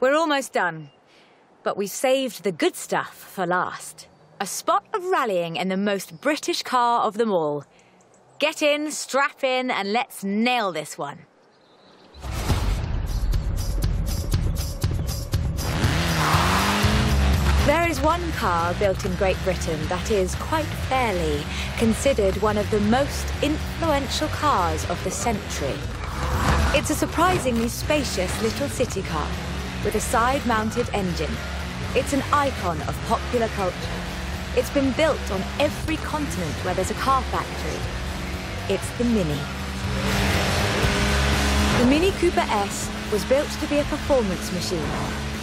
We're almost done, but we've saved the good stuff for last. A spot of rallying in the most British car of them all. Get in, strap in, and let's nail this one. There is one car built in Great Britain that is, quite fairly, considered one of the most influential cars of the century. It's a surprisingly spacious little city car with a side-mounted engine. It's an icon of popular culture. It's been built on every continent where there's a car factory. It's the Mini. The Mini Cooper S was built to be a performance machine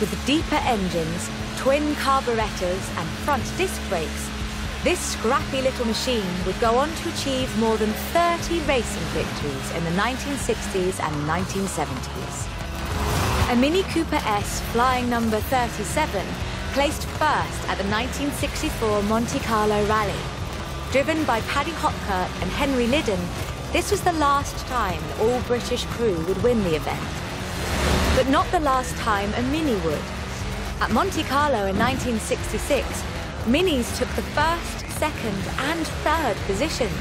with deeper engines, twin carburetors and front disc brakes. This scrappy little machine would go on to achieve more than 30 racing victories in the 1960s and 1970s. A Mini Cooper S flying number 37 placed first at the 1964 Monte Carlo Rally. Driven by Paddy Hopkirk and Henry Liddon, this was the last time an all-British crew would win the event. But not the last time a Mini would. At Monte Carlo in 1966, Minis took the first, second and third positions.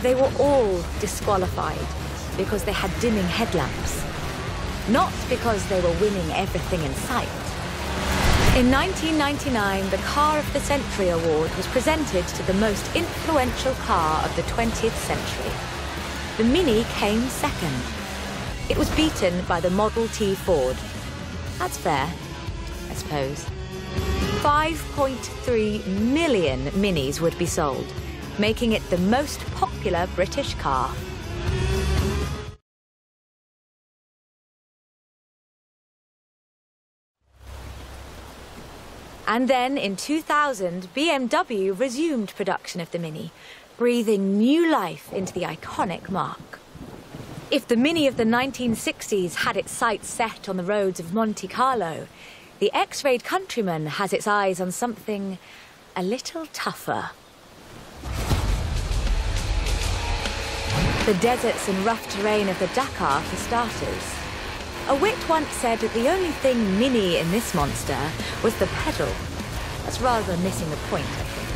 They were all disqualified because they had dimming headlamps, not because they were winning everything in sight. In 1999, the Car of the Century Award was presented to the most influential car of the 20th century. The Mini came second. It was beaten by the Model T Ford. That's fair, I suppose. 5.3 million Minis would be sold, making it the most popular British car. And then, in 2000, BMW resumed production of the Mini, breathing new life into the iconic marque. If the Mini of the 1960s had its sights set on the roads of Monte Carlo, the X-rayed Countryman has its eyes on something a little tougher. The deserts and rough terrain of the Dakar, for starters. A wit once said that the only thing Mini in this monster was the pedal. That's rather than missing the point, I think.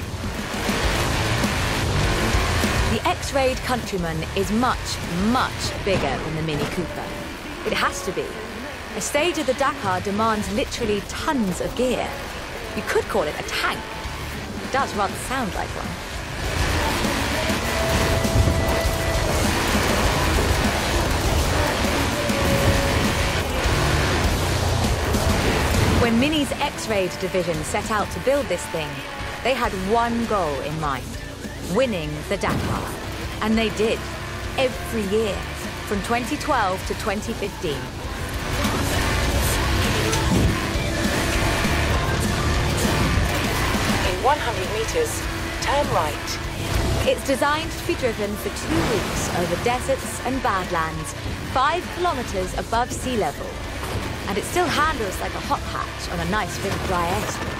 The X-rayed Countryman is much, much bigger than the Mini Cooper. It has to be. A stage of the Dakar demands literally tons of gear. You could call it a tank. It does rather sound like one. When Mini's X-rayed division set out to build this thing, they had one goal in mind: winning the Dakar. And they did, every year, from 2012 to 2015. In 100 meters, turn right. It's designed to be driven for 2 weeks over deserts and badlands, 5 kilometers above sea level. And it still handles like a hot hatch on a nice bit of dry airstrip.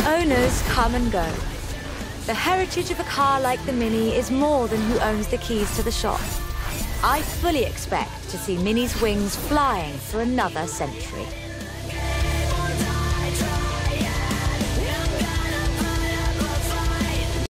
Owners come and go. The heritage of a car like the Mini is more than who owns the keys to the shop. I fully expect to see Mini's wings flying for another century.